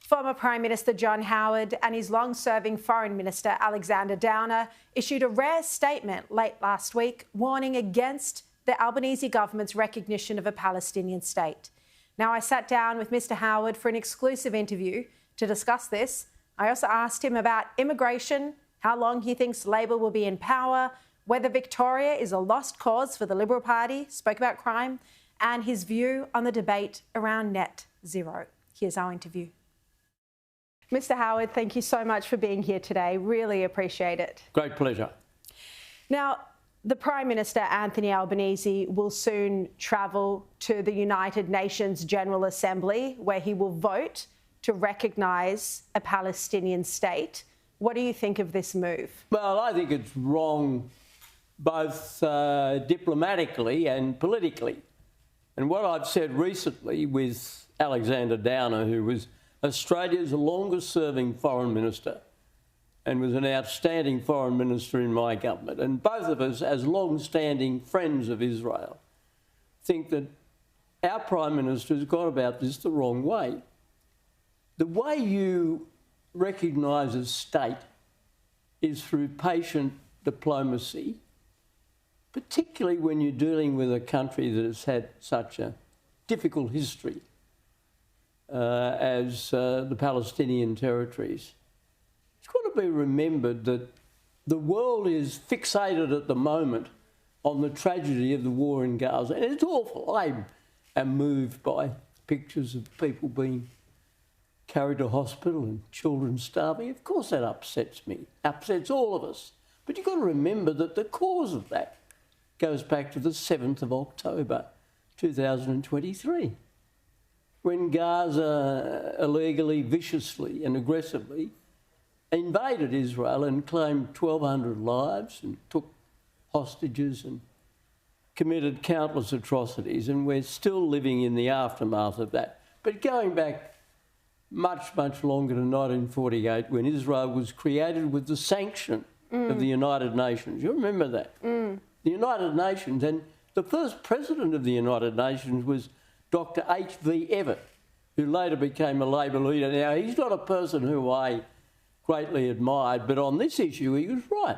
Former Prime Minister John Howard and his long-serving Foreign Minister Alexander Downer issued a rare statement late last week warning against the Albanese government's recognition of a Palestinian state. Now, I sat down with Mr Howard for an exclusive interview to discuss this. I also asked him about immigration, how long he thinks Labor will be in power, whether Victoria is a lost cause for the Liberal Party, spoke about crime, and his view on the debate around net zero. Here's our interview. Mr Howard, thank you so much for being here today. Really appreciate it. Great pleasure. Now, the Prime Minister, Anthony Albanese, will soon travel to the United Nations General Assembly, where he will vote to recognise a Palestinian state. What do you think of this move? Well, I think it's wrong both diplomatically and politically. And what I've said recently with Alexander Downer, who was Australia's longest-serving foreign minister and was an outstanding foreign minister in my government, and both of us, as long-standing friends of Israel, think that our Prime Minister has gone about this the wrong way. The way you recognise a state is through patient diplomacy, particularly when you're dealing with a country that has had such a difficult history as the Palestinian territories. It's got to be remembered that the world is fixated at the moment on the tragedy of the war in Gaza. And it's awful. I am moved by pictures of people being carried to hospital and children starving. Of course that upsets me, upsets all of us. But you've got to remember that the cause of that goes back to the 7th of October 2023. When Gaza illegally, viciously and aggressively invaded Israel and claimed 1,200 lives and took hostages and committed countless atrocities, and we're still living in the aftermath of that. But going back much, much longer to 1948, when Israel was created with the sanction of the United Nations. You remember that? The United Nations, and the first president of the United Nations was Dr H.V. Evatt, who later became a Labor leader. Now, he's not a person who I greatly admired, but on this issue he was right.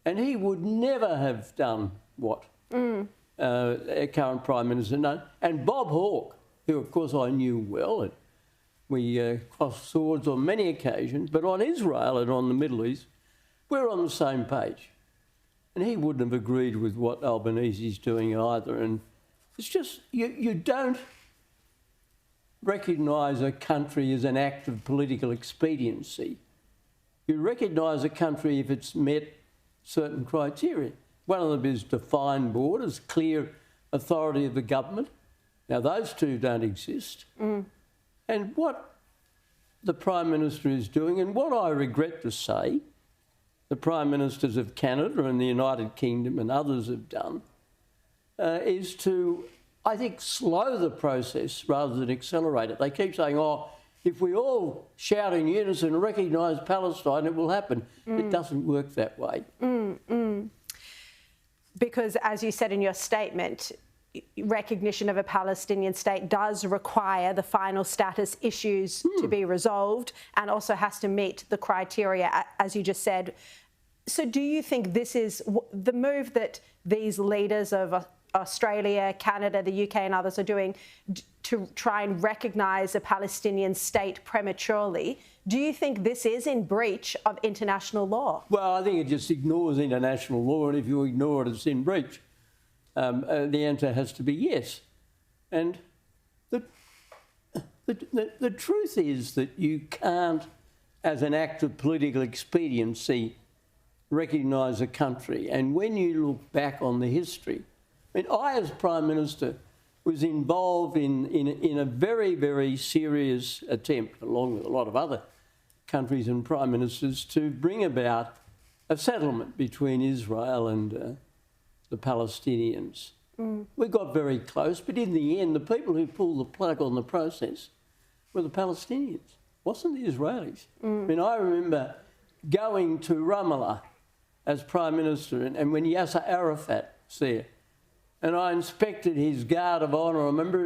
And he would never have done what our current Prime Minister done. And Bob Hawke, who of course I knew well, and we crossed swords on many occasions, but on Israel and on the Middle East, we're on the same page. And he wouldn't have agreed with what Albanese's doing either. And it's just, you don't recognise a country as an act of political expediency. You recognise a country if it's met certain criteria. One of them is defined borders, clear authority of the government. Now, those two don't exist. And what the Prime Minister is doing, and what I regret to say the Prime Ministers of Canada and the United Kingdom and others have done, is to, I think, slow the process rather than accelerate it. They keep saying, oh, if we all shout in unison and recognise Palestine, it will happen. It doesn't work that way. Because, as you said in your statement, recognition of a Palestinian state does require the final status issues to be resolved and also has to meet the criteria, as you just said. So do you think this is the move that these leaders of Australia, Canada, the UK and others are doing to try and recognise a Palestinian state prematurely? Do you think this is in breach of international law? Well, I think it just ignores international law, and if you ignore it, it's in breach. The answer has to be yes. And the truth is that you can't, as an act of political expediency, recognise a country. And when you look back on the history, I mean, I, as Prime Minister, was involved in a very, very serious attempt, along with a lot of other countries and Prime Ministers, to bring about a settlement between Israel and the Palestinians. We got very close, but in the end, the people who pulled the plug on the process were the Palestinians, wasn't the Israelis. I mean, I remember going to Ramallah as Prime Minister, and when Yasser Arafat was there, and I inspected his guard of honour.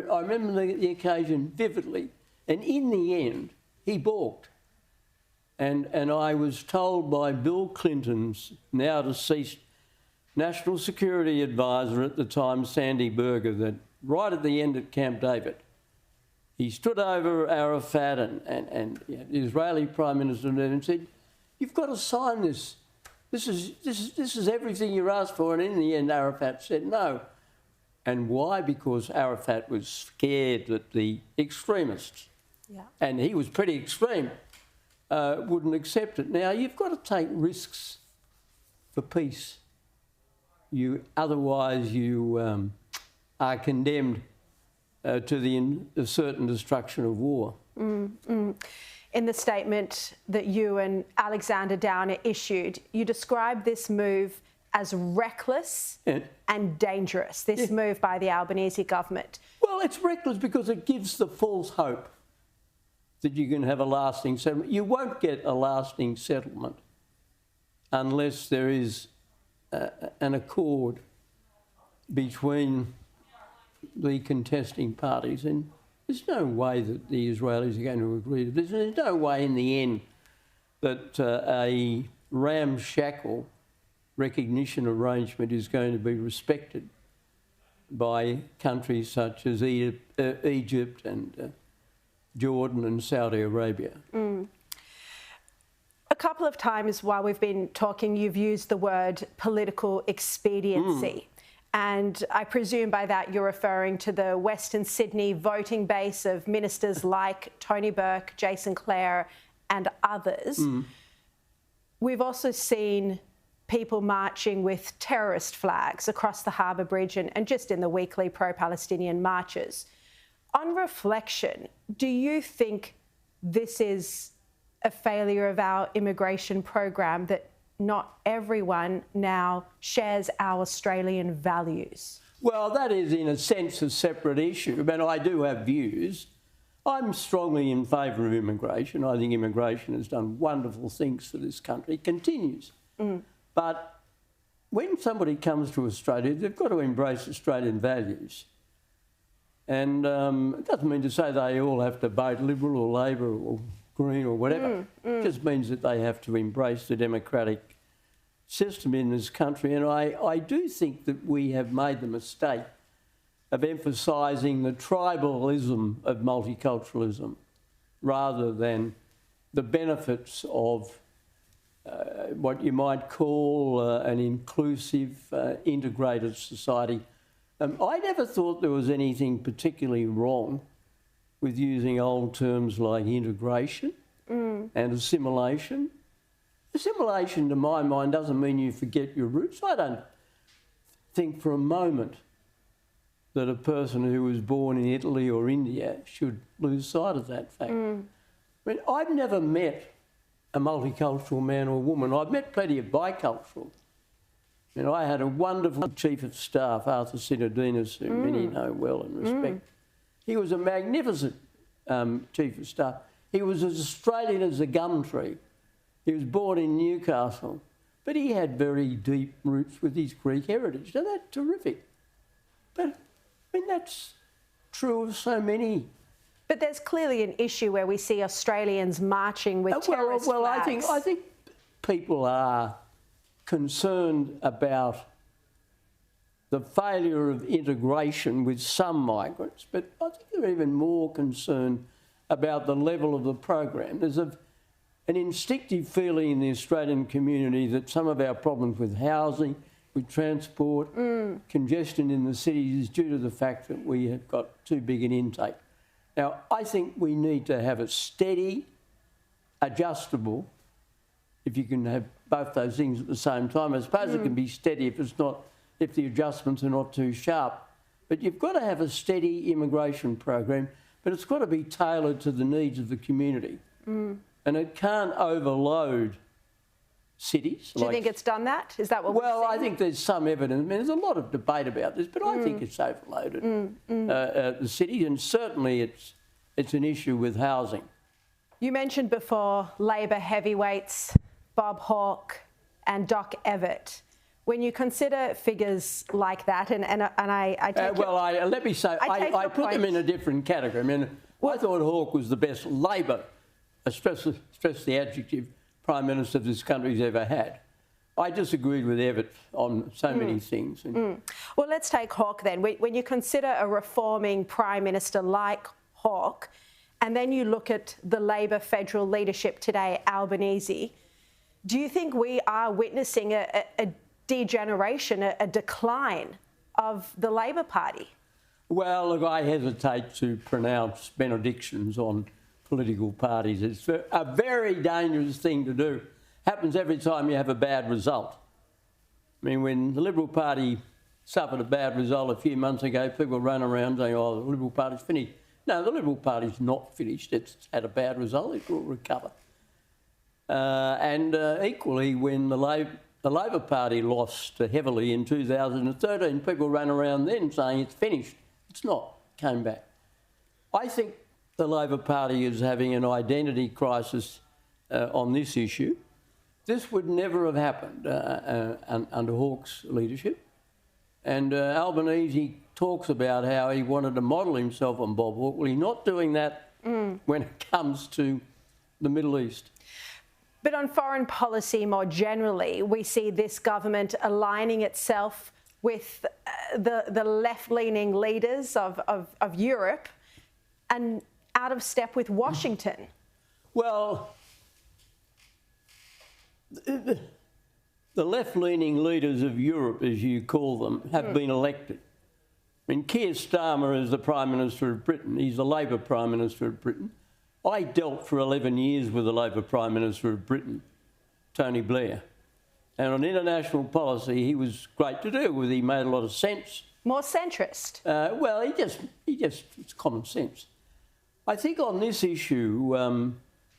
I remember the occasion vividly. And in the end, he balked. And I was told by Bill Clinton's now deceased National Security Advisor at the time, Sandy Berger, that right at the end at Camp David, he stood over Arafat and the Israeli Prime Minister and said, "You've got to sign this. This is everything you asked for." And in the end, Arafat said no. And why? Because Arafat was scared that the extremists, and he was pretty extreme, wouldn't accept it. Now, you've got to take risks for peace. Otherwise you are condemned to the certain destruction of war. In the statement that you and Alexander Downer issued, you described this move as reckless and dangerous, this move by the Albanese government. Well, it's reckless because it gives the false hope that you can have a lasting settlement. You won't get a lasting settlement unless there is an accord between the contesting parties. And there's no way that the Israelis are going to agree to this. There's no way in the end that a ramshackle recognition arrangement is going to be respected by countries such as Egypt and Jordan and Saudi Arabia. A couple of times while we've been talking, you've used the word political expediency. And I presume by that you're referring to the Western Sydney voting base of ministers like Tony Burke, Jason Clare and others. We've also seen people marching with terrorist flags across the Harbour Bridge and just in the weekly pro-Palestinian marches. On reflection, do you think this is a failure of our immigration program, that not everyone now shares our Australian values? Well, that is in a sense a separate issue, but I do have views. I'm strongly in favour of immigration. I think immigration has done wonderful things for this country, continues. But when somebody comes to Australia, they've got to embrace Australian values. And it doesn't mean to say they all have to vote Liberal or Labor or Green or whatever. It just means that they have to embrace the democratic system in this country. And I do think that we have made the mistake of emphasising the tribalism of multiculturalism rather than the benefits of what you might call an inclusive, integrated society. I never thought there was anything particularly wrong with using old terms like integration and assimilation. Assimilation, to my mind, doesn't mean you forget your roots. I don't think for a moment that a person who was born in Italy or India should lose sight of that fact. I mean, I've never met a multicultural man or woman. I've met plenty of bicultural. You know, I had a wonderful Chief of Staff, Arthur Sinodinos, who many know well and respect. He was a magnificent Chief of Staff. He was as Australian as a gum tree. He was born in Newcastle, but he had very deep roots with his Greek heritage. Now, that's terrific. But, I mean, that's true of so many. But there's clearly an issue where we see Australians marching with terrorist flags. I think people are concerned about the failure of integration with some migrants, but I think they're even more concerned about the level of the program. There's an instinctive feeling in the Australian community that some of our problems with housing, with transport, congestion in the cities is due to the fact that we have got too big an intake. Now, I think we need to have a steady, adjustable, if you can have both those things at the same time. I suppose it can be steady if the adjustments are not too sharp. But you've got to have a steady immigration program, but it's got to be tailored to the needs of the community. And it can't overload cities. Do you think it's done that? Is that what we're seeing? Well, I think there's some evidence. I mean, there's a lot of debate about this, but I think it's overloaded the city, and certainly it's an issue with housing. You mentioned before Labor heavyweights Bob Hawke and Doc Evatt. When you consider figures like that, and I take let me say, I put them in a different category. I mean, I thought Hawke was the best Labor stress the adjective, Prime Minister this country's ever had. I disagreed with Evatt on so many things. Well, let's take Hawke then. When you consider a reforming Prime Minister like Hawke, and then you look at the Labor federal leadership today, Albanese, do you think we are witnessing a degeneration, a decline of the Labor Party? Well, look, I hesitate to pronounce benedictions on political parties. It's a very dangerous thing to do. Happens every time you have a bad result. I mean, when the Liberal Party suffered a bad result a few months ago, people run around saying, oh, the Liberal Party's finished. No, the Liberal Party's not finished. It's had a bad result. It will recover. Equally, when the Labor Party lost heavily in 2013, people ran around then saying it's finished. It's not. Came back. I think the Labor Party is having an identity crisis on this issue. This would never have happened under Hawke's leadership. And Albanese talks about how he wanted to model himself on Bob Hawke. Well, he's not doing that when it comes to the Middle East. But on foreign policy more generally, we see this government aligning itself with the left-leaning leaders of Europe and out of step with Washington. Well, the left-leaning leaders of Europe, as you call them, have been elected. I mean, Keir Starmer is the Prime Minister of Britain. He's the Labor Prime Minister of Britain. I dealt for 11 years with the Labor Prime Minister of Britain, Tony Blair. And on international policy, he was great to deal with. He made a lot of sense. More centrist. Well, it's common sense. I think on this issue,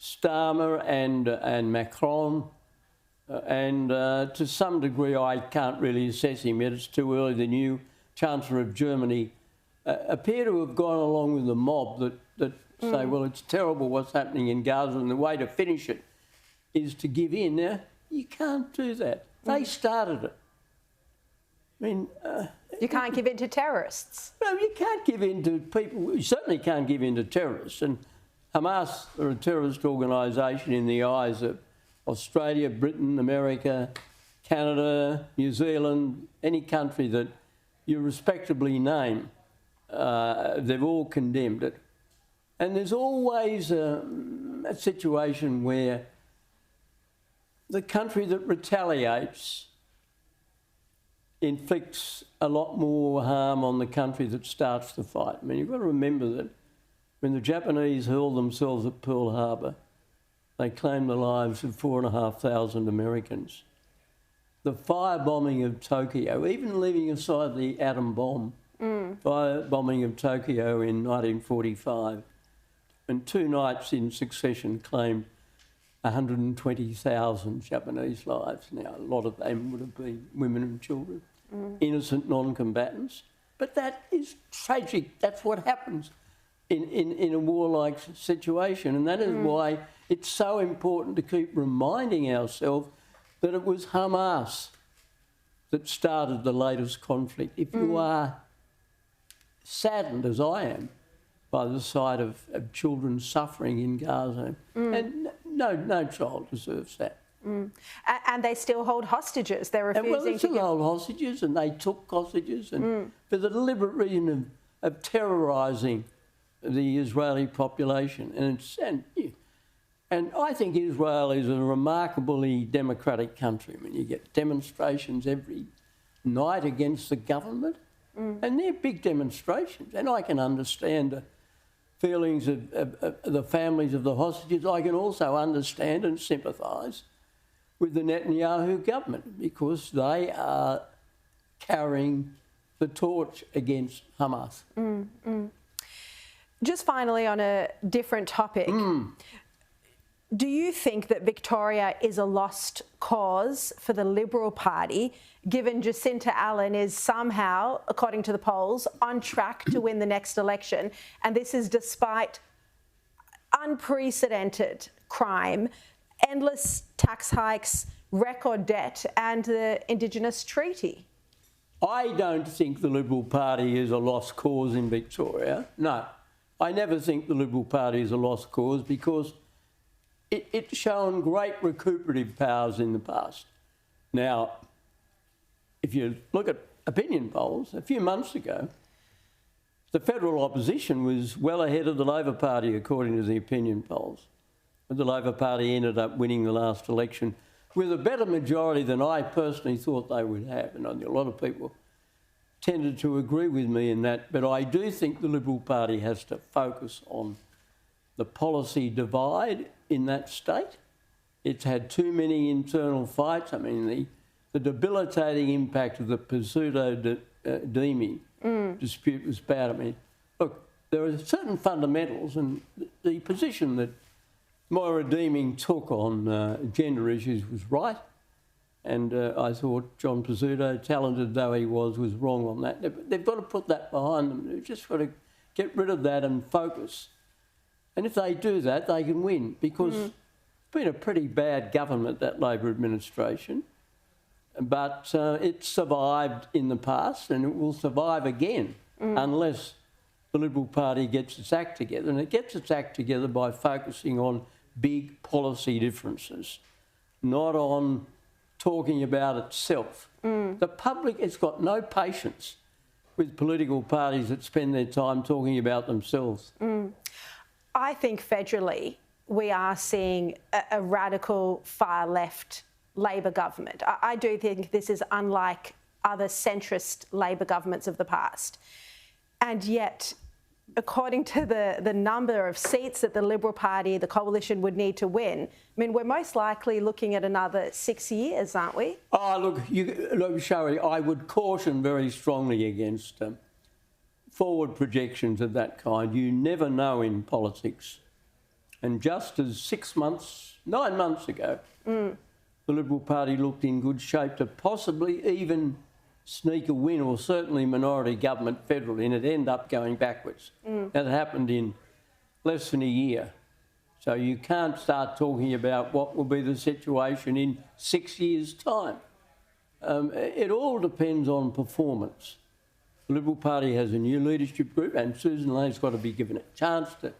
Starmer and Macron, and to some degree, I can't really assess him yet. It's too early. The new Chancellor of Germany appear to have gone along with the mob that say, well, it's terrible what's happening in Gaza, and the way to finish it is to give in. Now, you can't do that. They started it. I mean... you can't give in to terrorists. No, you can't give in to people. You certainly can't give in to terrorists. And Hamas are a terrorist organisation in the eyes of Australia, Britain, America, Canada, New Zealand, any country that you respectably name. They've all condemned it. And there's always a situation where the country that retaliates inflicts a lot more harm on the country that starts the fight. I mean, you've got to remember that when the Japanese hurled themselves at Pearl Harbor, they claimed the lives of 4,500 Americans. The firebombing of Tokyo, even leaving aside the atom bomb, firebombing of Tokyo in 1945, and 2 nights in succession claimed 120,000 Japanese lives. Now, a lot of them would have been women and children, innocent non-combatants. But that is tragic. That's what happens in a warlike situation. And that is why it's so important to keep reminding ourselves that it was Hamas that started the latest conflict. If you are saddened, as I am, by the sight of children suffering in Gaza, and no child deserves that. And they still hold hostages. They're refusing they still hold hostages, and they took hostages, and for the deliberate reason of terrorising the Israeli population. And I think Israel is a remarkably democratic country. I mean, you get demonstrations every night against the government, and they're big demonstrations. And I can understand the feelings of the families of the hostages. I can also understand and sympathise with the Netanyahu government because they are carrying the torch against Hamas. Just finally, on a different topic, do you think that Victoria is a lost cause for the Liberal Party, given Jacinta Allen is somehow, according to the polls, on track to win the next election? And this is despite unprecedented crime, endless tax hikes, record debt, and the Indigenous Treaty. I don't think the Liberal Party is a lost cause in Victoria. No, I never think the Liberal Party is a lost cause because it's shown great recuperative powers in the past. Now, if you look at opinion polls, a few months ago, the federal opposition was well ahead of the Labor Party, according to the opinion polls. But the Labor Party ended up winning the last election with a better majority than I personally thought they would have. And a lot of people tended to agree with me in that. But I do think the Liberal Party has to focus on the policy divide in that state. It's had too many internal fights. I mean, the debilitating impact of the pseudo-deeming dispute was bad. I mean, look, there are certain fundamentals, and the position that Moira Deeming took on gender issues was right, and I thought John Pizzuto, talented though he was wrong on that. They've got to put that behind them. They've just got to get rid of that and focus. And if they do that, they can win, because it's been a pretty bad government, that Labor administration. But it survived in the past, and it will survive again unless the Liberal Party gets its act together. And it gets its act together by focusing on big policy differences, not on talking about itself. The public has got no patience with political parties that spend their time talking about themselves. I think federally we are seeing a radical far-left Labor government. I do think this is unlike other centrist Labor governments of the past. And yet, according to the number of seats that the Liberal Party, the coalition, would need to win, I mean, we're most likely looking at another 6 years, aren't we? Oh, look, Shari, I would caution very strongly against forward projections of that kind. You never know in politics. And just as 9 months ago, the Liberal Party looked in good shape to possibly even sneak a win, or certainly minority government federally, and it ended up going backwards. That happened in less than a year. So you can't start talking about what will be the situation in 6 years' time. It all depends on performance. The Liberal Party has a new leadership group, and Susan Lay's got to be given a chance to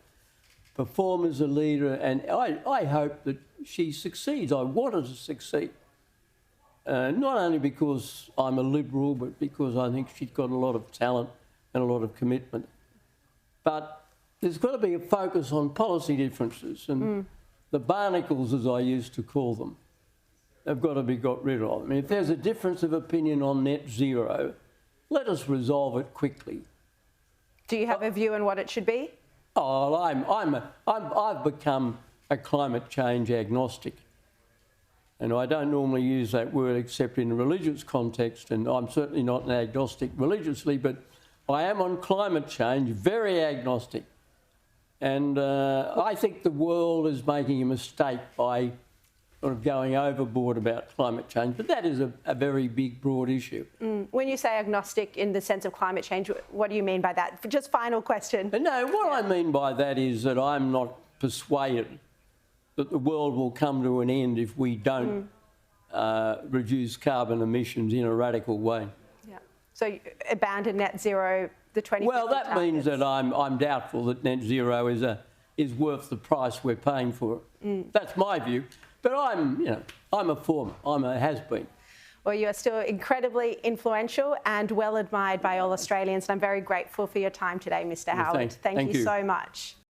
perform as a leader, and I hope that she succeeds. I want her to succeed. Not only because I'm a Liberal, but because I think she's got a lot of talent and a lot of commitment. But there's got to be a focus on policy differences, and the barnacles, as I used to call them, have got to be got rid of. I mean, if there's a difference of opinion on net zero, let us resolve it quickly. Do you have a view on what it should be? Oh, I've become a climate change agnostic. And I don't normally use that word except in a religious context, and I'm certainly not an agnostic religiously, but I am on climate change very agnostic. And I think the world is making a mistake by sort of going overboard about climate change, but that is a very big, broad issue. When you say agnostic in the sense of climate change, what do you mean by that? Just final question. No, what I mean by that is that I'm not persuaded that the world will come to an end if we don't reduce carbon emissions in a radical way. Yeah. So abandon net zero, the 2050 Well, that targets. means that I'm doubtful that net zero is worth the price we're paying for it. That's my view. But I'm a former. I'm a has-been. Well, you are still incredibly influential and well admired by all Australians. And I'm very grateful for your time today, Mr. Howard. Thank you so much.